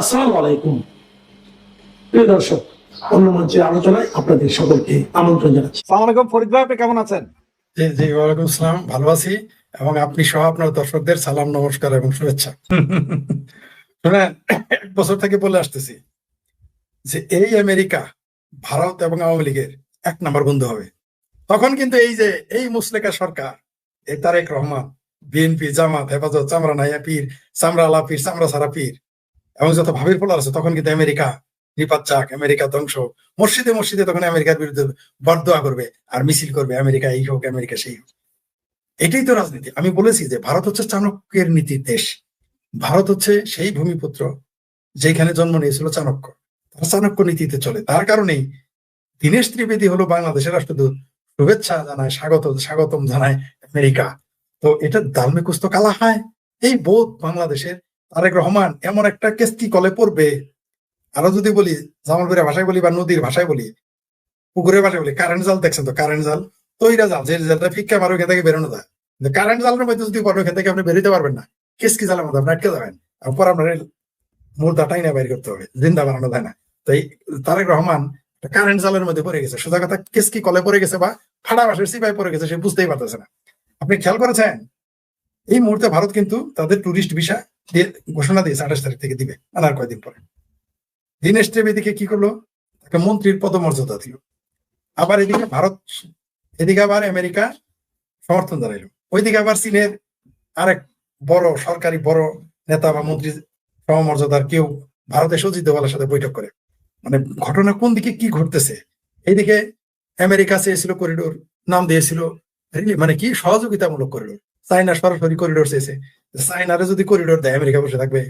আসসালামু আলাইকুম প্রিয় দর্শক, অন্য মঞ্চের আলোচনায় আপনাদের সকলকে আমন্ত্রণ জানাচ্ছি। সালাম আলাইকুম ফরিদ ভাই, আপনি কেমন আছেন? জি জি, ওয়ালাইকুম আসসালাম, ভালো আছি। এবং আপনি সহ আপনার দর্শকদের সালাম, নমস্কার এবং শুভেচ্ছা। শুনেন, 1 বছর থেকে বলে আসতেছি যে এই আমেরিকা ভারত এবং আওয়ামী লীগের 1 নম্বর বন্ধু হবে। তখন কিন্তু এই যে এই মুসলেকা সরকার, এই তারেক রহমান, বিএনপি, জামাত, হেফাজত, চামড়া নাইয়া পীর, চামড়া আলা পীর, চামড়া সারা পীর এবং যত ভাবির ফলার আছে, তখন কিন্তু আমেরিকা নিপাত যাক, আমেরিকা ধ্বংস। মসজিদে মসজিদে তখন আমেরিকার বিরুদ্ধে বরদোয়া করবে আর মিছিল করবে, আমেরিকা এই হোক, আমেরিকা সেই হোক। এটাই তো রাজনীতি। আমি বলেছি যে ভারত হচ্ছে চাণক্যের নীতির দেশ। ভারত হচ্ছে সেই ভূমিপুত্র যেখানে জন্ম নিয়েছিল চাণক্য। তারা চাণক্য নীতিতে চলে। তার কারণেই দীনেশ ত্রিবেদী হলো বাংলাদেশের রাষ্ট্রদূত। শুভেচ্ছা জানায়, স্বাগতম জানায় আমেরিকা। তো এটা দালমে কুস্ত কালা হয়, এই বোধ বাংলাদেশের। তারেক রহমান এমন একটা কেস্তি কলে পড়বে। আরো যদি বলি, জামালপুরের ভাষায় বলি বা নদীর ভাষায় বলি, পুকুরের ভাষায় বলি, কারেন্ট জাল দেখছেন তো? কারেন্ট জাল তৈরা জাল, যে জালটা ফিক্কা মারো ওখান থেকে বেরোনো যায়। কারেন্ট জালের মধ্যে যদি পড়ে, ওখান থেকে আপনি বেরোতে পারবেন না। কেসকি জালের মধ্যে আপনি আটকে যাবেন, পর আপনার মুর্দাটাই না বের করতে হবে, জিন্দা বানানো যায় না। তো এই তারেক রহমান কারেন্ট জালের মধ্যে পড়ে গেছে, সোজা কথা কেসকি কলে পড়ে গেছে বা ফাড়া বাসের সিপাই পড়ে গেছে, সে বুঝতেই পারতেছে না। আপনি খেয়াল করেছেন, এই মুহূর্তে ভারত কিন্তু তাদের টুরিস্ট ভিসা দিয়ে ঘোষণা দিয়েছে 28 তারিখ থেকে দিবে, আর কয়েকদিন পরে। দীনেশ ত্রিবেদীকে কি করলো? তাকে মন্ত্রীর পদমর্যাদা দিল। আবার এদিকে ভারত, এদিকে আবার আমেরিকা সমর্থন জানাইল, ওইদিকে আবার চীনের আরেক বড় সরকারি বড় নেতা বা মন্ত্রী সমমর্যাদার কেউ ভারতের সজিত দোভালের সাথে বৈঠক করে। মানে ঘটনা কোন দিকে কি ঘটতেছে? এইদিকে আমেরিকা চেয়েছিল করিডোর, নাম দিয়েছিল মানে কি সহযোগিতামূলক করিডোর। চায়না সরাসরি করিডোর চেয়েছে, চায়নারে যদি করিডোর দেয় আমেরিকা বসে থাকবে?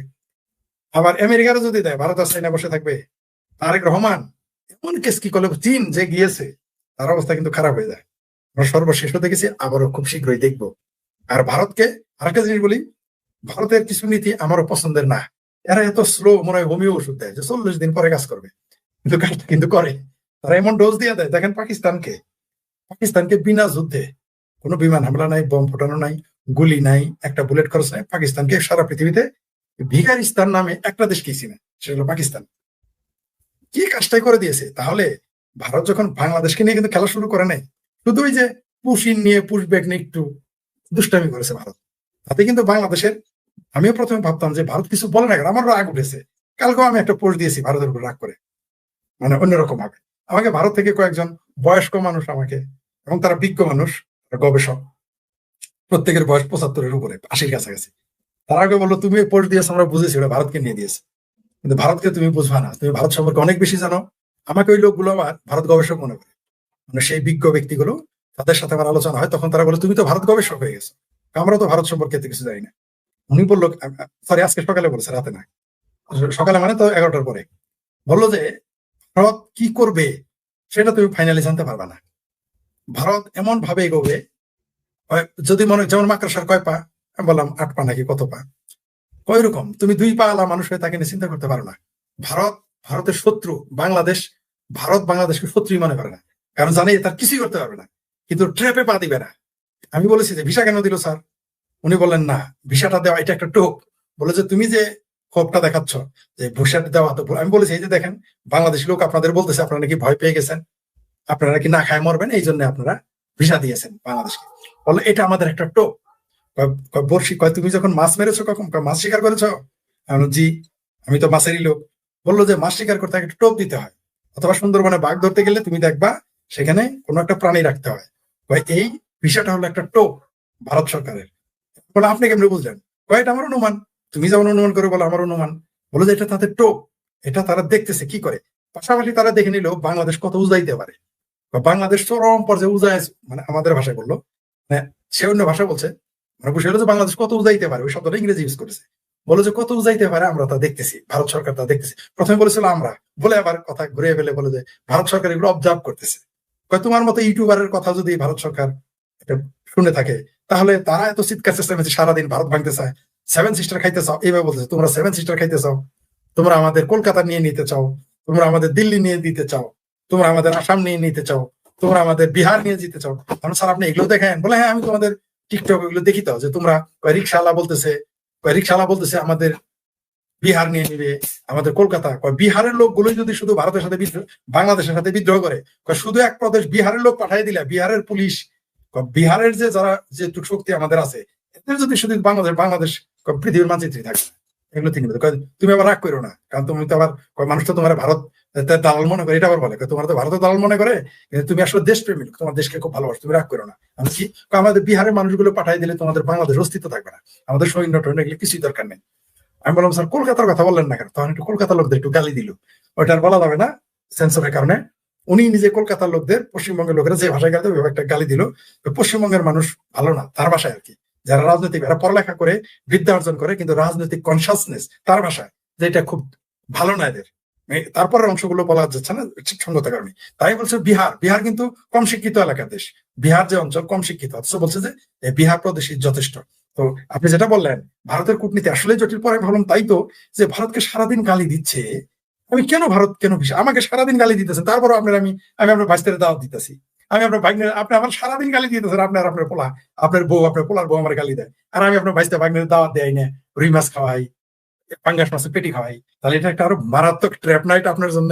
আবার আমেরিকারও যদি দেয়, ভারত আর চায়না বসে থাকবে? তারেক রহমান এমন কেস কি করলে, চীন যে গিয়েছে তার অবস্থা কিন্তু খারাপ হয়ে যায়। আমরা সর্বশেষ দেখেছি, আবারও খুব শীঘ্রই দেখবো। আর ভারতকে আরেকটা জিনিস বলি, ভারতের কিছু নীতি আমারও পছন্দের না। এরা এত স্লো, মনে হয় হোমিও ওষুধ দেয় যে 40 দিন পরে কাজ করবে, কিন্তু কাজটা কিন্তু করে। তারা এমন ডোজ দিয়ে দেয়। দেখেন পাকিস্তানকে বিনা যুদ্ধে, কোনো বিমান হামলা নাই, বোম ফোটানো নাই, গুলি নাই, একটা বুলেট খরচ নাই, পাকিস্তানকে সারা পৃথিবীতে ভিকারিস্তান নামে একটা দেশ কি চিনে, সেটা হলো পাকিস্তান। কি কাজটাই করে দিয়েছে। তাহলে ভারত যখন বাংলাদেশকে নিয়ে কিন্তু খেলা শুরু করে নাই, শুধু ওই যে পুশিন নিয়ে, পুশ ব্যাক নিয়ে একটু দুষ্টামি করেছে ভারত, তাতে কিন্তু বাংলাদেশের, আমিও প্রথমে ভাবতাম যে ভারত কিছু বলে না, আমার রাগ উঠেছে। কালকেও আমি একটা পোস্ট দিয়েছি ভারতের উপর রাগ করে, মানে অন্যরকম ভাবে। আমাকে ভারত থেকে কয়েকজন বয়স্ক মানুষ আমাকে, এবং তারা বিজ্ঞ মানুষ, গবেষক, প্রত্যেকের বয়স 75-এর উপরে, 80-র কাছাকাছি। তারা আগে বললো, তুমি পোস্ট দিয়েছো, আমরা বুঝেছি ওটা ভারতকে নিয়ে দিয়েছে, কিন্তু ভারতকে তুমি বুঝবা না, তুমি ভারত সম্পর্কে অনেক বেশি জানো। আমাকে ওই লোকগুলো আবার ভারত গবেষক মনে করে, মানে সেই বিজ্ঞ ব্যক্তিগুলো, তাদের সাথে আমার আলোচনা হয়, তখন তারা বলে তুমি তো ভারত গবেষক হয়ে গেছো, আমরা তো ভারত সম্পর্কে কিছু জানি না। উনি বললো, সরি আজকে সকালে বলেছে, রাতে না, সকালে মানে তো 11টার পরে, বললো যে ভারত কি করবে সেটা তুমি ফাইনালি জানতে পারবা না। ভারত এমন ভাবে এগোবে, যদি মনে, যেমন মাকড়সার কয় পা, আমি বললাম 8 পা নাকি কত পা, কয় রকম, তুমি 2 পা আলা মানুষ হয়ে তাকে নিয়ে চিন্তা করতে পারো না। ভারতের শত্রু বাংলাদেশ, ভারত বাংলাদেশকে শত্রুই মনে করে না, কারণ জানে তার কিছুই করতে পারবে না, কিন্তু ট্র্যাপে পা দিবে না। আমি বলেছি যে ভিসা কেন দিল স্যার? উনি বললেন না, ভিসাটা দেওয়া এটা একটা টোপ। বলে যে তুমি যে ক্ষোভটা দেখাচ্ছ যে ভিসাটা দেওয়া তো, আমি বলেছি এই যে দেখেন, বাংলাদেশি লোক আপনাদের বলতেছে আপনারা নাকি ভয় পেয়ে গেছেন, আপনারা নাকি না খায় মরবেন, এই জন্য আপনারা ভিসা দিয়েছেন বাংলাদেশকে। বললো এটা আমাদের একটা টোপ। বর্ষি কয়, তুমি যখন মাছ মেরেছো কখন, মাছ শিকার করেছো? জি, আমি তো মাছেরই লোক। বললো যে মাছ শিকার করতে একটা টোপ দিতে হয়, অথবা সুন্দরবনে বাঘ ধরতে গেলে তুমি দেখবা সেখানে কোনো একটা প্রাণী রাখতে হয়। এই ভিসাটা হলো একটা টোপ ভারত সরকারের। বলে আপনি কেমনি বুঝলেন? এটা আমার অনুমান। তুমি যেমন অনুমান করে বলো, আমার অনুমান। বলো যে এটা তাদের টোপ, এটা তারা দেখতেছে কি করে। পাশাপাশি তারা দেখে নিল বাংলাদেশ কত উজাইতে পারে, বাংলাদেশ চরম পর্যায়ে উজায়, মানে আমাদের ভাষায় বললো, মানে সে অন্য ভাষা বলছে, মানে বুঝে হলো যে বাংলাদেশ কত উজাইতে পারে, ওই শব্দটা ইংরেজি ইউজ করেছে। বলো যে কত উজাইতে পারে আমরা তা দেখতেছি, ভারত সরকার তা দেখতেছে। প্রথমে বলেছিল আমরা, বলে আবার কথা ঘুরে ফেলে বলে যে ভারত সরকার এগুলো অবজার্ভ করতেছে। তোমার মতো ইউটিউবারের কথা যদি ভারত সরকার এটা শুনে থাকে, তাহলে তারা এত চিৎকার চেষ্টা সারাদিন ভারত ভাঙতে চায়, 7 সিস্টার খাইতে চাও, এইভাবে বলতেছে, তোমরা 7 সিস্টার খাইতে চাও, তোমরা আমাদের কলকাতা নিয়ে নিতে চাও, তোমরা আমাদের দিল্লি নিয়ে দিতে চাও, তোমরা আমাদের আসাম নিয়ে নিতে চাও, তোমরা আমাদের বিহার নিয়ে যেতে চাও। কারণ স্যার আপনি এগুলো দেখেন? বলে হ্যাঁ, আমি তোমাদের টিকটক এগুলো দেখি তো, যে তোমরা রিক্সাওয়ালা বলতেছে আমাদের বিহার নিয়ে নিবে, আমাদের কলকাতা। বিহারের লোকগুলোই যদি শুধু ভারতের সাথে বাংলাদেশের সাথে বিদ্রোহ করে, শুধু এক প্রদেশ বিহারের লোক পাঠিয়ে দিলে বিহারের পুলিশ, বিহারের যে যারা যে শক্তি আমাদের আছে, এদের যদি শুধু বাংলাদেশ পৃথিবীর মানচিত্রে থাকে, এগুলো তিনি তুমি আবার রাগ করো না, কারণ তুমি তো আবার মানুষ তো তোমার ভারত দালাল মনে করে, এটা আবার বলে তোমার তো ভারতের দালাল মনে করে, কিন্তু তুমি আসলে দেশপ্রেমী, তোমার দেশকে খুব ভালোবাসো, তুমি রাগ করো না। আমি কি আমাদের বিহারের মানুষগুলো পাঠিয়ে দিলে তোমাদের বাংলাদেশ অস্তিত্ব থাকবে না, আমাদের সৈন্য টৈন্য এগুলো কিছুই দরকার নেই। আমি বললাম স্যার কলকাতার কথা বললেন না কেন? তখন একটু কলকাতার লোকদের একটু গালি দিল, ওইটা আর বলা যাবে না সেন্সরের কারণে। উনি নিজে কলকাতার লোকদের পশ্চিমবঙ্গের লোকেরা যে ভাষায় গালি দেবে একটা গালি দিল। পশ্চিমবঙ্গের মানুষ ভালো না, তার ভাষায় আর কি, যারা রাজনৈতিক, এরা পড়ালেখা করে বিদ্যা অর্জন করে কিন্তু রাজনৈতিক কনসাসনেস তার ভাষায়, যে এটা খুব ভালো না এদের। তারপরের অংশগুলো বলা যাচ্ছে না সঙ্গতার কারণে। তাই বলছে বিহার কিন্তু কম শিক্ষিত এলাকার দেশ, বিহার যে অঞ্চল কম শিক্ষিত, অথচ বলছে যে বিহার প্রদেশই যথেষ্ট। তো আপনি যেটা বললেন ভারতের কূটনীতি আসলে জটিল, পরে ভাবলাম তাই তো, যে ভারতকে সারাদিন গালি দিচ্ছে, আমি কেন ভারত কেন আমাকে সারাদিন গালি দিতেছেন, তারপর আমি আপনার ভাইস্তারে দাওয়াত দিতেছি, আমি আপনার ভাগ্নের, আপনি আমার সারাদিন গালি দিতেছেন, আপনার পোলা, আপনার বউ, আপনার পোলার বউ আমার গালি দেয়, আর আমি আপনার ভাইস্তা ভাগ্নের দাওয়াত দেয় না, রুই মাছ খাওয়াই, পাঙ্গাস মাছের পেটি খাওয়াই, তাহলে এটা একটা আরো মারাত্মক ট্র্যাপ না এটা আপনার জন্য?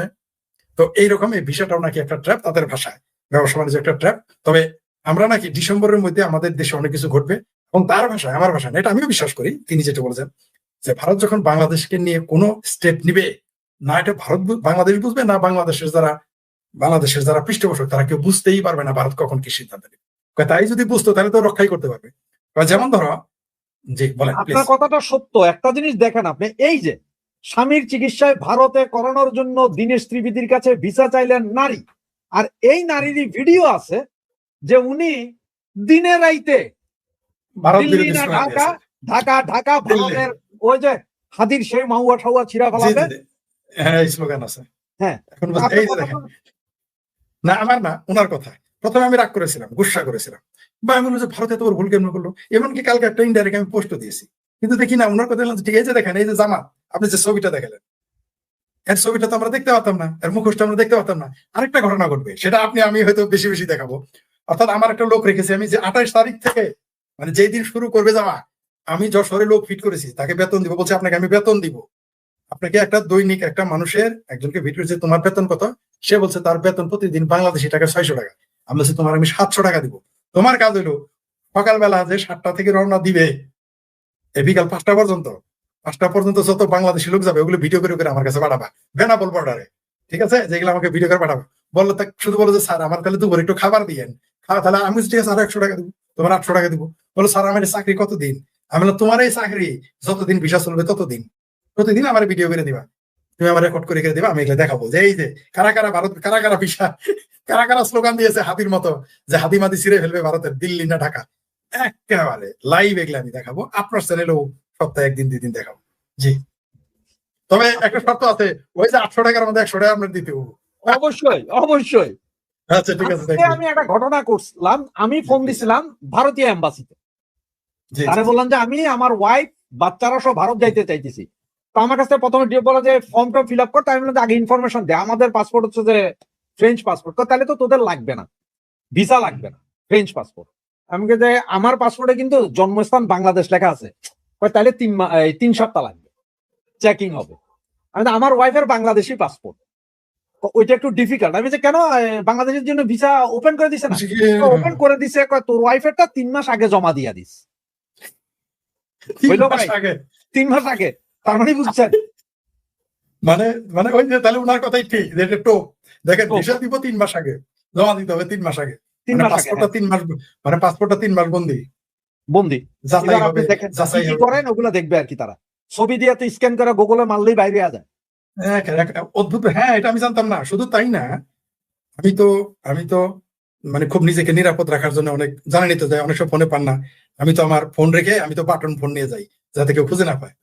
তো এইরকম এই বিষয়টাও নাকি একটা ট্র্যাপ তাদের ভাষায়, ব্যবসা বাণিজ্য একটা ট্র্যাপ। তবে আমরা নাকি ডিসেম্বরের মধ্যে আমাদের দেশে অনেক কিছু ঘটবে, এবং তার ভাষায় আমার ভাষায় না, এটা আমিও বিশ্বাস করি তিনি যেটা বলেছেন, যে ভারত যখন বাংলাদেশকে নিয়ে কোনো স্টেপ নিবে, না এটা ভারত বাংলাদেশ বুঝবে, না বাংলাদেশের যারা পৃষ্ঠপোষক তারা কেউ বুঝতেই পারবে না ভারত কখন কি সিদ্ধান্ত নেবে। তাই যদি বুঝতো তাহলে তো রক্ষাই করতে পারবে। যেমন ধরো, জি বলেন। আপনার কথাটা সত্য। একটা জিনিস দেখেন আপনি, এই যে স্বামীর চিকিৎসায় ভারতে করানোর জন্য দীনেশ ত্রিবেদীর কাছে ভিসা চাইলেন নারী, আর এই নারীরই ভিডিও আছে যে উনি দিনে রাইতে দিল্লি না ঢাকা, ঢাকা ভারতের ওই যে হাতির সেই মাহুয়া ঠাউয়া ছিঁড়া ফেলাবে, হ্যাঁ স্লোগান আছে। হ্যাঁ না আমার না, ওনার কথা প্রথমে আমি রাগ করেছিলাম, গুসা করেছিলাম, বা আমি বললাম যে ভারতে তো ওর ভুল কেমন করলো, এমনকি কালকে একটা ইনডাইরেক্ট আমি পোস্ট দিয়েছি, কিন্তু দেখি না ওনার কথা ঠিক আছে, দেখেন এই যে জামা, আপনি যে ছবিটা দেখালেন, এর ছবিটা তো আমরা দেখতে পারতাম না, এর মুখোশটা আমরা দেখতে পারতাম না। আরেকটা ঘটনা ঘটবে, সেটা আমি হয়তো বেশি বেশি দেখাবো। অর্থাৎ আমার একটা লোক রেখেছি আমি, যে 28 তারিখ থেকে, মানে যেই দিন শুরু করবে যাওয়া, আমি যশোরে লোক ফিট করেছি, তাকে বেতন দিব, বলছে আপনাকে আমি বেতন দিব। আপনাকে একটা দৈনিক একটা মানুষের একজনকে ভিডিও যে তোমার বেতন কত, সে বলছে তার বেতন প্রতিদিন বাংলাদেশি টাকা 600 টাকা। আমি বলছি তোমার আমি 700 টাকা দিব। তোমার কাজ হইলো সকালবেলা যে 7টা থেকে রওনা দিবে বিকাল 5টা পর্যন্ত, 5টা পর্যন্ত যত বাংলাদেশি লোক যাবে ওগুলো ভিডিও করে করে আমার কাছে পাঠাবা, বেনাপোল বর্ডারে, ঠিক আছে, যেগুলো আমাকে ভিডিও করে পাঠাবো। বললো তা শুধু বলো যে স্যার আমার তাহলে দুপুর একটু খাবার দিয়েন, তাহলে আমি ঠিক আছে, আর 100 টাকা দিব, তোমার 800 টাকা দিব। বলো স্যার আমার চাকরি কতদিন? আমি বললাম তোমার এই চাকরি যতদিন ভিসা চলবে ততদিন, প্রতিদিন আমার ভিডিও করে দিবা, তুমি আমার রেকর্ড করে দিবা, আমি এগুলো দেখাবো যে এই যে কারা কারা ভারত, কারা কারা ভিসা, কারা কারা স্লোগান দিয়েছে হাতির মতো, যে হাতি মাতি ছিঁড়ে ফেলবে ভারতের, দিল্লি না ঢাকা, একেবারে লাইভ এগুলো আমি দেখাবো, আপনার চ্যানেলেও সপ্তাহে 1 দিন 2 দিন দেখাবো। জি, তবে একটা শর্ত আছে, ওই যে 800 টাকার মধ্যে 100 টাকা আপনার দিতে হবে। অবশ্যই অবশ্যই। আচ্ছা ঠিক আছে। আমি একটা ঘটনা করছিলাম, আমি ফোন দিছিলাম ভারতীয় এম্বাসিতে, তারে বললাম যে আমি আমার ওয়াইফ বাচ্চারা সব ভারত যাইতে চাইতেছি। তো আমার কাছে প্রথমে বলা যে ফর্মটা ফিল আপ করতে, আমি বললাম আগে ইনফরমেশন দে, আমাদের পাসপোর্ট হচ্ছে যে ফ্রেঞ্চ পাসপোর্ট, তাহলে তো তোদের লাগবে না, ভিসা লাগবে না, ফ্রেঞ্চ পাসপোর্ট। আমি যে আমার পাসপোর্টে কিন্তু জন্মস্থান বাংলাদেশ লেখা আছে, তাহলে 3 সপ্তাহ লাগবে, চেকিং হবে। আমি আমার ওয়াইফের বাংলাদেশি পাসপোর্ট, ওইটা একটু ডিফিকাল্ট। আমি যে কেন বাংলাদেশের জন্য ভিসা ওপেন করে দিছে না? ওপেন করে দিছে, তোর ওয়াইফেরটা 3 মাস আগে জমা দিয়া দিস। 3 মাস আগে, তার মানে বুঝছেন, মানে ওই যে তাহলে ওনার কথাই ঠিক, যে এটা টোপ, দেখেন ভিসা দিব 3 মাস আগে, জমা দিতে হবে 3 মাস আগে, পাসপোর্টটা 3 মাস, মানে পাসপোর্টটা 3 মাস বন্দি যাচাই হবে, যাচাই করেন ওগুলো দেখবে আর কি, তারা ছবি দিয়ে তো স্ক্যান করে গুগলে মারলেই বাইরে আ যায়। অদ্ভুত। হ্যাঁ এটা আমি জানতাম না। শুধু তাই না, আমি তো মানে খুব নিজেকে নিরাপদ রাখার জন্য অনেক, জানেনই তো, অনেক সব ফোনে পান না, আমি তো আমার ফোন রেখে আমি তো বাটন ফোন নিয়ে যাই যাতে কেউ খুঁজে না পায়।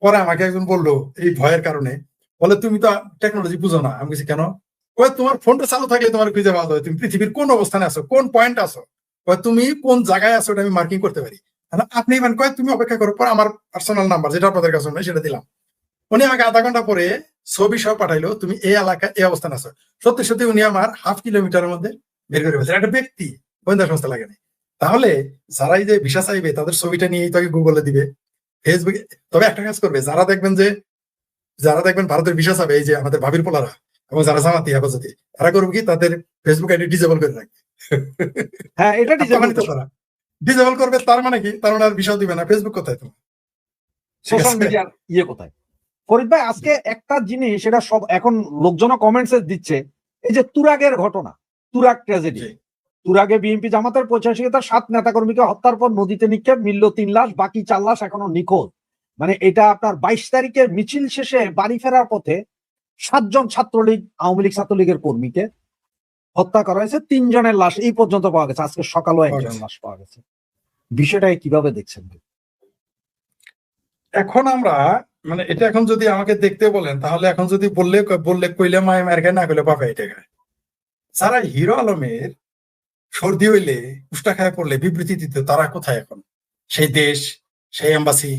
পরে আমাকে একজন বললো এই ভয়ের কারণে, বলে তুমি তো টেকনোলজি বুঝো না। আমি বলছি কেন? তোমার ফোনটা চালু থাকলে তোমার খুঁজে পাওয়া যাবে, তুমি পৃথিবীর কোন অবস্থানে আছো, কোন পয়েন্ট আছো, তুমি কোন জায়গায় আছো, এটা আমি মার্কিং করতে পারি। আপনি তুমি অপেক্ষা করো, পর আমার পার্সোনাল নাম্বার যেটা আপনাদের কাছে নেই সেটা দিলাম। উনি আমাকে আধা ঘন্টা পরে ছবি সহ পাঠাইলো, তুমি এই এলাকায় এই অবস্থান আছো। সত্যি সত্যি উনি আমার 1/2 কিলোমিটারের মধ্যে বের করে ফেলছে, একটা ব্যক্তি, গোয়েন্দা সংস্থা লাগে না। তাহলে যারাই যে ভিসা চাইবে তাদের ছবিটা নিয়েই তাকে গুগলে দিবে, ফেসবুকে। তবে একটা কাজ করবে, যারা দেখবেন যে যারা দেখবেন ভারতের ভিসা চাবে, এই যে আমাদের ভাবির পোলারা এবং যারা জামাতি হেফাজতি, তারা করবে কি তাদের ফেসবুক আইডি ডিজেবল করে রাখবে। হ্যাঁ, এটা ডিসেবল ডিজেবল করবে, তার মানে কি, তার মানে আর ভিসাও দিবে না। ফেসবুক কোথায় তোমার? সোশ্যাল মিডিয়ার কোথায়? ফরিদ ভাই, আজকে একটা জিনিস, সেটা সব এখন লোকজন কমেন্টস দিচ্ছে, এই যে তুরাগের ঘটনা, তুরাগ ট্র্যাজেডি। তুরাগে বিএনপি জামাতের 85 7 নেতাকর্মীকে হত্যার পর নদীতে নিক্ষেপ, মিলল 3 লাশ, বাকি 4 লাশ এখনো নিখোঁজ। মানে এটা আপনার 22 তারিখে মিছিল শেষে বাড়ি ফেরার পথে 7 জন ছাত্রলীগ, আওয়ামী লীগ, ছাত্রলীগের কর্মীকে হত্যা করা হয়েছে। 3 জনের লাশ এই পর্যন্ত পাওয়া গেছে, আজকে সকালেও 1 জনের লাশ পাওয়া গেছে। বিষয়টাকে কিভাবে দেখছেন? এখন আমরা মানে এটা এখন যদি আমাকে দেখতে বলেন, তাহলে এখন যদি বললে কইলে মায় মার খায়, না কইলে বাপে এটা খায়। যারা হিরো আলমের সর্দি হইলে উষ্টা খায় পড়লে বিবৃতি দিত, তারা কোথায় এখন? সেই দেশ, সেই এম্বাসি,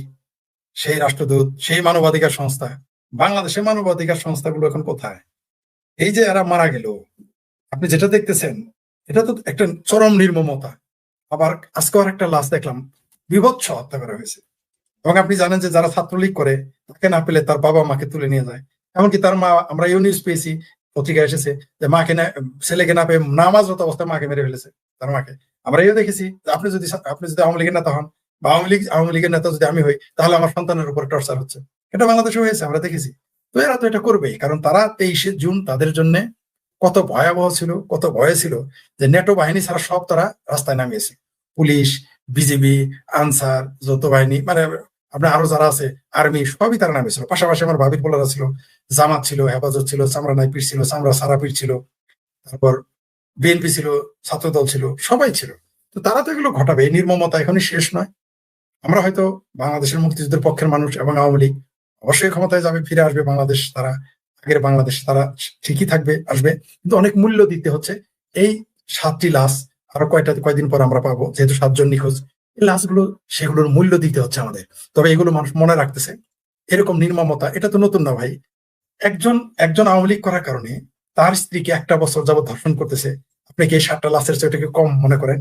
সেই রাষ্ট্রদূত, সেই মানবাধিকার সংস্থা, বাংলাদেশের মানবাধিকার সংস্থাগুলো এখন কোথায়? এই যে এরা মারা গেল, আপনি যেটা দেখতেছেন, এটা তো একটা চরম নির্মমতা। আবার আজকে আর একটা লাশ দেখলাম, বিভৎস হত্যা করা হয়েছে। এবং আপনি জানেন যে যারা ছাত্রলীগ করে, তাকে না পেলে তার বাবা মাকে তুলে নিয়ে যায়। এমনকি তার মা, আমরা নিউজ পেয়েছি, পত্রিকায় এসেছে যে মাকে না, ছেলেকে না পেয়ে নামাজরত অবস্থায় মাকে মেরে ফেলেছে, তার মাকে। আমরা দেখেছি যে আপনি যদি আওয়ামী লীগের নেতা হন, বা আওয়ামী লীগের নেতা যদি আমি হই, তাহলে আমার সন্তানের উপর টর্চার হচ্ছে। এটা বাংলাদেশে হয়েছে, আমরা দেখেছি। তো এরা তো এটা করবেই, কারণ তারা 23শে জুন তাদের জন্য কত ভয়াবহ ছিল, কত ভয় ছিল, যে নেটো বাহিনী ছাড়া সব তারা রাস্তায় নামিয়েছে। পুলিশ, বিজিবি, আনসার, যৌথ বাহিনী, মানে আপনার আরো যারা আছে, আর্মি, সবই তারা নামিয়েছিল। পাশাপাশি আমার ভাবির পোলারা ছিল, জামাত ছিল, হেফাজত ছিল, চামড়া নাইপির ছিল, চামড়া সারাপির ছিল, তারপর বিএনপি ছিল, ছাত্রদল ছিল, সবাই ছিল। তো তারা তো এগুলো ঘটাবে। এই নির্মমতা এখনই শেষ নয়। আমরা হয়তো বাংলাদেশের মুক্তিযুদ্ধের পক্ষের মানুষ এবং আওয়ামী লীগ অবশ্যই ক্ষমতায় যাবে, ফিরে আসবে বাংলাদেশ, তারা আগের বাংলাদেশ তারা ঠিকই থাকবে, আসবে, কিন্তু অনেক মূল্য দিতে হচ্ছে। এই 7টি লাশ আরো কয়দিন পর আমরা পাবো, যেহেতু 7 জন নিখোঁজ, এই লাশগুলো, সেগুলোর মূল্য দিতে হচ্ছে আমাদের। তবে এগুলো মানুষ মনে রাখতেছে। এরকম নির্মমতা এটা তো নতুন না ভাই। একজন আওয়ামী লীগ করার কারণে তার স্ত্রীকে 1টা বছর যাবত ধর্ষণ করতেছে। আপনি কি এই 7টা লাশের চেয়ে কম মনে করেন?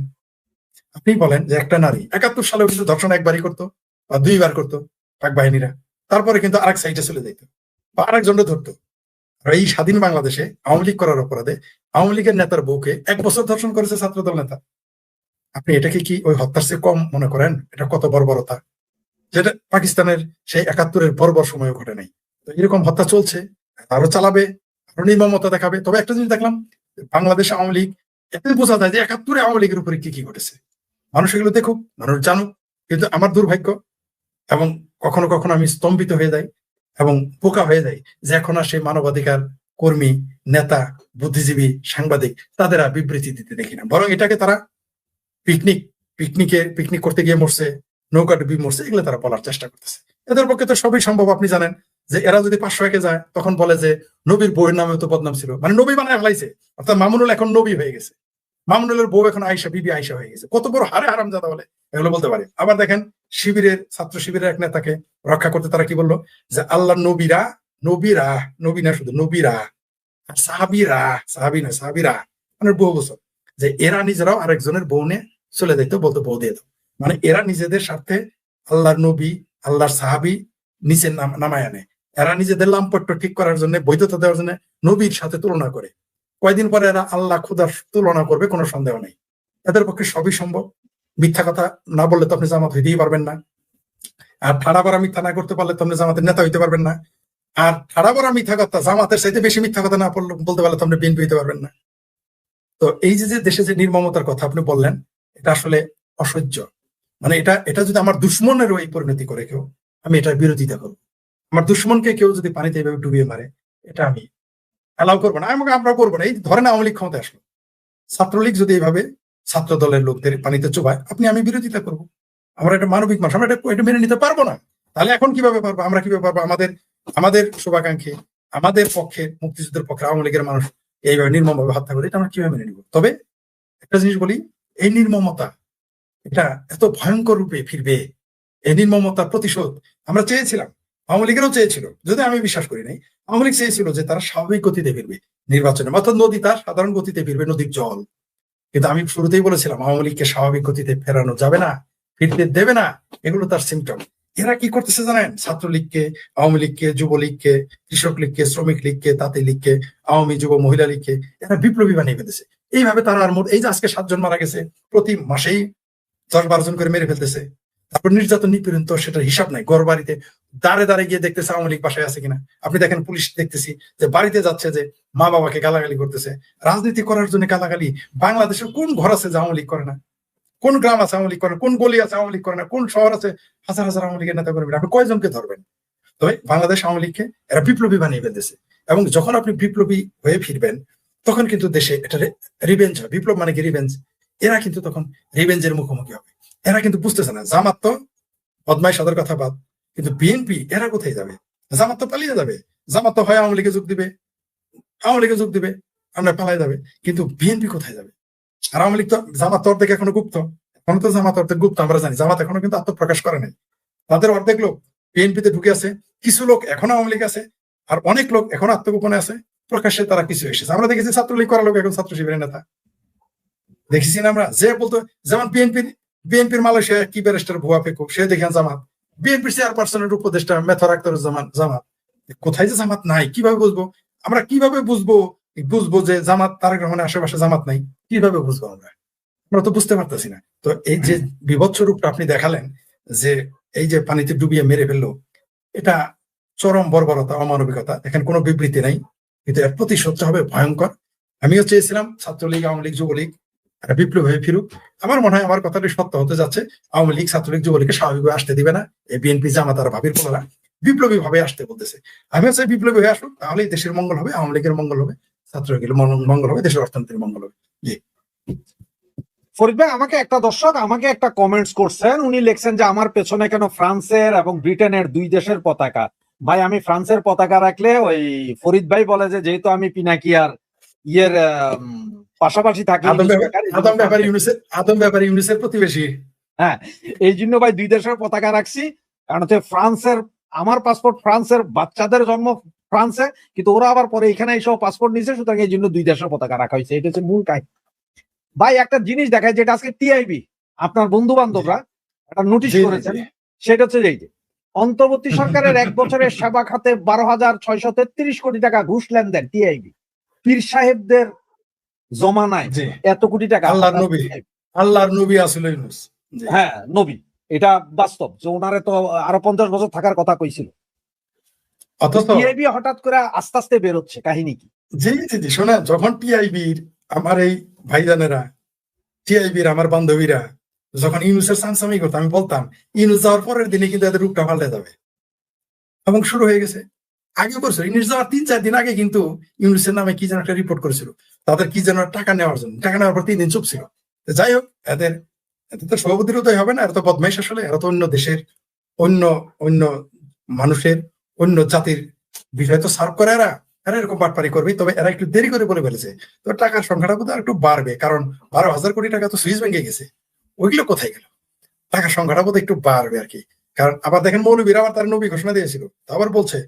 আপনি বলেন যে একটা নারী 71 সালেও কিন্তু ধর্ষণ একবারই করতো বা 2বার করতো পাক বাহিনীরা, তারপরে কিন্তু আরেক সাইডে চলে যেত বা আরেকজনকে ধরতো। আর এই স্বাধীন বাংলাদেশে আওয়ামী লীগ করার অপরাধে আওয়ামী লীগের নেতার বউকে 1 বছর ধর্ষণ করেছে ছাত্রদল নেতা। আপনি এটাকে কি ওই হত্যার চেয়ে কম মনে করেন? এটা কত বর্বরতা, যেটা পাকিস্তানের সেই 71-এর বর্বর সময় ঘটে নাই। তো এরকম হত্যা চলছে, আরো চালাবে, আরো নির্মমতা দেখাবে। তবে একটা জিনিস দেখলাম, বাংলাদেশ আওয়ামী লীগ, এতে বোঝা যায় যে 71-এ আওয়ামী লীগের উপরে কি কি ঘটেছে। মানুষ এগুলো দেখুক, মানুষ জানুক। কিন্তু আমার দুর্ভাগ্য, এবং কখনো কখনো আমি স্তম্ভিত হয়ে যাই এবং বোকা হয়ে যাই, যে এখন আর সেই মানবাধিকার কর্মী, নেতা, বুদ্ধিজীবী, সাংবাদিক, তাদের আর বিবৃতি দিতে দেখি না। বরং এটাকে তারা পিকনিক করতে গিয়ে মরছে, নৌকা ডুবি মরছে, এগুলো তারা বলার চেষ্টা করতেছে। এদের পক্ষে তো সবই সম্ভব। আপনি জানেন যে এরা যদি 500 একে যায়, তখন বলে যে নবীর বউয়ের নামে তো বদনাম ছিল, মানে নবী বানায় ফেলাইছে। অর্থাৎ মামুনুল এখন নবী হয়ে গেছে, মামুনুলের বউ এখন আয়েশা, বিবি আয়েশা হয়ে গেছে। কত বড় হারে হারামজাদা বলে, এগুলো বলতে পারে। আবার দেখেন ছাত্র শিবিরের এক নেতাকে রক্ষা করতে তারা কি বললো, যে আল্লাহ নবীরা, নবী না শুধু নবীরা, সাহাবিরা মানে বহু বছর, যে এরা নিজেরাও আরেকজনের বউ নিয়ে চলে যেত, বলতো বউ দিয়ে দাও। মানে এরা নিজেদের স্বার্থে আল্লাহর নবী, আল্লাহর সাহাবি নিচে নামায় আনে। এরা নিজেদের লাম্পট্য ঠিক করার জন্য, বৈধতা দেওয়ার জন্য নবীর সাথে তুলনা করে। কয়দিন পরে এরা আল্লাহ খুদার তুলনা করবে, কোনো সন্দেহ নেই। এদের পক্ষে সবই সম্ভব। মিথ্যা কথা না বললে তো আপনি জামাত হইতেই পারবেন না, আর ঠাড়া বড়া মিথ্যা না করতে পারলে তো আপনি জামাতের নেতা হইতে পারবেন না, আর ঠাড়া বড়া মিথ্যা কথা জামাতের চাইতে বেশি মিথ্যা কথা না বলতে পারলে তো আপনি বিএনপি হইতে পারবেন না। তো এই যে দেশে যে নির্মমতার কথা আপনি বললেন, এটা আসলে অসহ্য। মানে এটা যদি আমার দুশ্মনের ওই পরিণতি করে কেউ, আমি এটার বিরোধিতা করবো। আমার দুশ্মনকে কেউ যদি পানিতে এইভাবে ডুবিয়ে মারে, এটা আমি অ্যালাউ করবো না, আমরা করবো না। এই ধরেন আওয়ামী লীগ ক্ষমতায় আসলো, ছাত্রলীগ যদি এইভাবে ছাত্র দলের লোকদের পানিতে চোবায়, আমি বিরোধিতা করবো। আমরা এটা মানবিক মানুষ, আমরা এটা মেনে নিতে পারবো না। তাহলে এখন কিভাবে পারবো? আমরা কিভাবে পারবো? আমাদের শুভাকাঙ্ক্ষী, আমাদের পক্ষে, মুক্তিযুদ্ধের পক্ষে আওয়ামী লীগের মানুষ এইভাবে নির্মমভাবে হত্যা করে, এটা আমরা কিভাবে মেনে নিব? তবে একটা জিনিস বলি, এই নির্মমতা এটা এত ভয়ঙ্কর রূপে ফিরবে, এই নির্মমতার প্রতিশোধ আমরা চেয়েছিলাম, আওয়ামী লীগেরও চেয়েছিল, যদি আমি বিশ্বাস করি নাই। আওয়ামী লীগ চেয়েছিল যে তারা স্বাভাবিক গতিতে ফিরবে নির্বাচনে, অর্থাৎ নদী তার সাধারণ গতিতে ফিরবে, নদীর জল। কিন্তু আমি শুরুতেই বলেছিলাম আওয়ামী লীগকে স্বাভাবিক গতিতে ফেরানো যাবে না, ফিরতে দেবে না, এগুলো তার সিমটম। এরা কি করতেছে জানেন? ছাত্রলীগকে, আওয়ামী লীগকে, যুবলীগকে, কৃষক লীগকে, শ্রমিক লীগকে, তাঁতি লীগকে, আওয়ামী যুব মহিলা লীগকে এরা বিপ্লবী বানিয়ে ফেলতেছে। এইভাবে তারা আর এই যে আজকে 7 জন মারা গেছে, প্রতি মাসেই 10-12 জন করে মেরে ফেলতেছে। তারপর নির্যাতন নিপীড়ন তো সেটার হিসাব নাই। ঘর বাড়িতে দাঁড়ে দাঁড়ে গিয়ে দেখতেছে আওয়ামী লীগ বাসায় আছে কিনা। আপনি দেখেন পুলিশ দেখতেছি যে বাড়িতে যাচ্ছে, যে মা বাবাকে গালাগালি করতেছে। রাজনীতি করার জন্য গালাগালি। বাংলাদেশের কোন ঘর আছে যে আওয়ামী লীগ করে না? কোন গ্রাম আছে আওয়ামী লীগ করে না? কোন গলি আছে আওয়ামী লীগ করে না? কোন শহর আছে হাজার হাজার আওয়ামী লীগের নেতা করবেন? আপনি কয়জনকে ধরবেন? তবে বাংলাদেশ আওয়ামী লীগকে এরা বিপ্লবী বানিয়ে ফেলতেছে। এবং যখন আপনি বিপ্লবী হয়ে ফিরবেন, তখন কিন্তু দেশে এটা রিভেঞ্জ হয়। বিপ্লব মানে কি? রিভেঞ্জ। এরা কিন্তু তখন রিভেঞ্জের মুখোমুখি হবে। এরা কিন্তু বুঝতেছে না, জামাত তো বদমাই সাদার কথা বাদ, কিন্তু বিএনপি এরা কোথায় যাবে? জামাত তো পালিয়ে যাবে। জামাত তো হয় আওয়ামী লীগে যোগ দিবে, আওয়ামী লীগে যোগ দিবে, আমরা পালাই যাবে। কিন্তু বিএনপি কোথায় যাবে? আর আওয়ামী লীগ তো, জামাত তো অর্ধেক এখনো গুপ্ত। এখনো তো জামাত অর্ধেক গুপ্ত, আমরা জানি। জামাত এখনো কিন্তু আত্মপ্রকাশ করে নাই। তাদের অর্ধেক লোক বিএনপিতে ঢুকে আছে, কিছু লোক এখনো আওয়ামী লীগ আছে, আর অনেক লোক এখনো আত্মগোপনে আছে। প্রকাশ্যে তারা কিছু এসেছে। আমরা দেখেছি ছাত্রলীগ করা লোক এখন ছাত্র শিবিরের নেতা, দেখেছি না আমরা? যে বলতো, যেমন বিএনপির মালয়েশিয়া কি ব্যারিস্টার ভুয়া ফেকু, সে দেখেন জামাত। বিএনপির চেয়ারপারসনের উপদেষ্টা মেথর আখতারুজ্জামান জামাত। কোথায় যে জামাত নাই কিভাবে বুঝবো? আমরা কিভাবে বুঝবো যে জামাত, তারেক রহমানের আশেপাশে জামাত নাই? কিভাবে বুঝবো আমরা? আমরা তো বুঝতে পারতেছি না। তো এই যে বিভৎস রূপটা আপনি দেখালেন, যে এই যে পানিতে ডুবিয়ে মেরে ফেললো, এটা চরম বর্বরতা, অমানবিকতা। এখানে কোনো বিবৃতি নাই, কিন্তু এর প্রতিশোধ হবে ভয়ঙ্কর। আমিও চেয়েছিলাম ছাত্রলীগ, আওয়ামী লীগ, যুবলীগ বিপ্লব হয়ে ফিরুক। আমার মনে হয় আমার কথাটি সত্য হতে যাচ্ছে। আওয়ামী লীগ, ছাত্রলীগ, যুবলীগকে স্বাভাবিকভাবে আসতে দিবে না। এই বিএনপি, জামাত আর ভাবির পোলারা বিপ্লবী ভাবে আসতে বলতেছে। আমিও চাই বিপ্লবী হয়ে আসুক, তাহলেই দেশের মঙ্গল হবে, আওয়ামী লীগের মঙ্গল হবে, ছাত্রলীগের মঙ্গল হবে, দেশের অর্থনীতির মঙ্গল হবে। জি ফরিদ ভাই, আমাকে একটা দর্শক আমাকে একটা কমেন্টস করছেন। উনি লিখছেন যে আমার পেছনে কেন ফ্রান্সের এবং ব্রিটেনের 2 দেশের পতাকা? ভাই, আমি ফ্রান্সের পতাকা রাখলে ওই ফরিদ ভাই বলে যে যেহেতু আমি পিনাকিয়ার ইয়ের পাশাপাশি থাকি, আদম ব্যাপারী ইউনিসের প্রতিবেশী। হ্যাঁ, এই জন্য ভাই 2 দেশের পতাকা রাখছি। কারণ হচ্ছে ফ্রান্সের, আমার পাসপোর্ট ফ্রান্সের, বাচ্চাদের জন্ম ফ্রান্সে, কিন্তু ওরা আবার পরে এখানে এসে পাসপোর্ট নিচ্ছে, সুতরাং এই জন্য 2 দেশের পতাকা রাখা হয়েছে। এটা হচ্ছে মূল কাহিনী। ভাই, একটা জিনিস দেখায়, যেটা আজকে টিআইবি আপনার বন্ধু বান্ধবরা একটা নোটিশ করেছেন, সেটা হচ্ছে এই যে অন্তর্বর্তী সরকারের 1 বছরের সেবা খাতে 12,633 কোটি টাকা ঘুষ লেনদেন টিআইবি। পীর সাহেবদের জমানায় এত কোটি টাকা। আল্লাহর নবী আসলে ইউনূস। হ্যাঁ, নবী। এটা বাস্তব যে ওনারে তো আরো 50 বছর থাকার কথা কইছিল। অথচ টিআইবি হঠাৎ করে আস্তে আস্তে বেরোচ্ছে, কাহিনী কি? জি জি জি, শোনা, যখন টিআইবির আমার এই ভাইজানেরা, টিআইবির আমার বান্ধবীরা যখন ইউনুসের সামসামি করতো, আমি বলতাম ইউনুস যাওয়ার পরের দিনে কিন্তু এদের রূপটা পাল্টে যাবে, এবং শুরু হয়ে গেছে। আগে করছিল, ইউনুস যাওয়ার 3-4 দিন আগে কিন্তু ইউনুসের নামে কি যেন একটা রিপোর্ট করেছিল, তাদের কি যেন টাকা নেওয়ার জন্য। টাকা নেওয়ার পর 3 দিন চুপ ছিল। যাই হোক, এদের তো সভাপতির উদয় হবে না, এরা তো বদমাইশ। আসলে এরা তো অন্য দেশের, অন্য অন্য মানুষের, অন্য জাতির বিষয় তো সার্ভ করে। এরা এরকম বাটপারি করবে। তবে এরা একটু দেরি করে বলে ফেলেছে, তো টাকার সংখ্যাটা বোধহয় একটু বাড়বে, কারণ 12,000 কোটি টাকা তো সুইস ব্যাংকে গেছে। ওইগুলো কোথায় গেল? টাকার সংখ্যাটা বোধহয় একটু বাড়বে আর কি। কারণ আবার দেখেন, মৌলবীরা আবার তার নবী ঘোষণা দিয়েছিল, আবার বলছে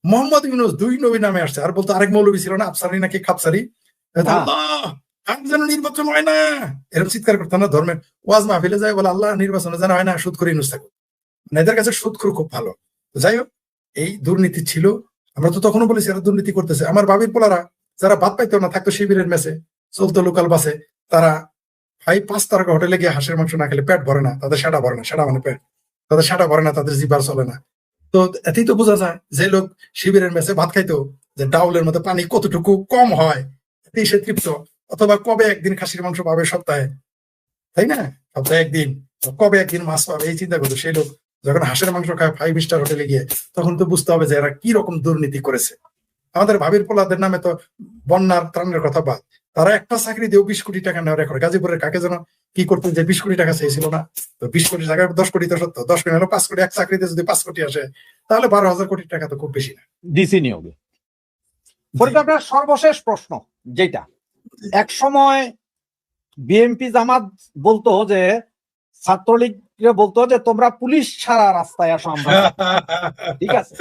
মোহাম্মদ ইউনূস 2 নবী নামে আসছে। আর বলতো আরেক মৌলবী ছিল না, আফসারি নাকি খাপসারি, আর যেন নির্বাচন হয় না, এরকম চিৎকার করতো না। ধর্মের ওয়াজ মাহফিলে যায় বলে আল্লাহ নির্বাচনে যেন হয় না, সুদ করে ইউনূস থাকুক। এদের কাছে সুদখোর খুব ভালো। যাই হোক, এই দুর্নীতি ছিল। আমরা তো তখনও বলেছি এরা দুর্নীতি করতেছে। আমার বাবির পোলারা যারা ভাত পাইতো না, থাকতো শিবিরের মেসে, চলতো লোকাল বাসে, তারা 5 তারকা হোটেলে গিয়ে হাঁসের মাংস না খেলে পেট ভরে না, তাদের সেটা ভরে না। সেটা মানে পেট, তাদের সেটা ভরে না, তাদের জিবার চলে না। তো এতেই তো বোঝা যায় যে লোক শিবিরের মেসে ভাত খাইতো, যে ডাউলের মধ্যে পানি কতটুকু কম হয়, এতেই সে তৃপ্ত। অথবা কবে একদিন খাসির মাংস পাবে সপ্তাহে, তাই না? সপ্তাহে একদিন, কবে একদিন মাছ পাবে, এই চিন্তা করতো সেই লোক। যখন হাঁসের মাংস খায় 5 স্টার হোটেলে গিয়ে, তখন তো বুঝতে হবে যে এরা কি রকম দুর্নীতি করেছে। আমাদের ভাবির পোলাদের নামে তো বন্যার ত্রাণের কথা বাদ, তারা একটা চাকরি দিয়েও 20 কোটি টাকা নেওয়ার রেকর্ড। গাজীপুরের কাকে যেন কি করতে যে 20 কোটি টাকা চেয়েছিল না, তো 20 কোটি টাকা 10 কোটি তো সত্য, 10 কোটি হলো 5 কোটি। এক চাকরিতে যদি 5 কোটি আসে, তাহলে 12,000 কোটি টাকা তো খুব বেশি না। ডিসি নিয়োগে। আপনার সর্বশেষ প্রশ্ন, যেটা এক সময় বিএনপি জামাত বলতো যে, ছাত্রলীগ বলতো যে তোমরা পুলিশ ছাড়া রাস্তায় আসো, আমরা ঠিক আছে।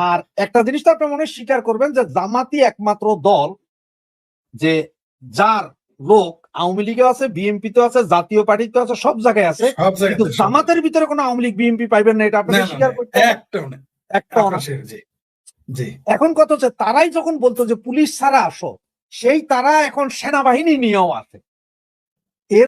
আর একটা জিনিস তো আপনার মনে স্বীকার করবেন যে জামাতই একমাত্র দল যে যার লোক আওয়ামী লীগে আছে, বিএনপি তো আছে, জাতীয় পার্টিতে আছে, সব জায়গায় আছে, সব কিন্তু জায়গায় জামাতের ভিতরে কোনো আওয়ামী লীগ বিএনপি পাইবেন না, এটা আপনাকে স্বীকার করতে হবে। একটাও না, একটাও না। জি জি। এখন কথা হচ্ছে তারাই যখন বলতো যে পুলিশ ছাড়া আসো, সেই তারা এখন সেনাবাহিনী নিয়েও আছে।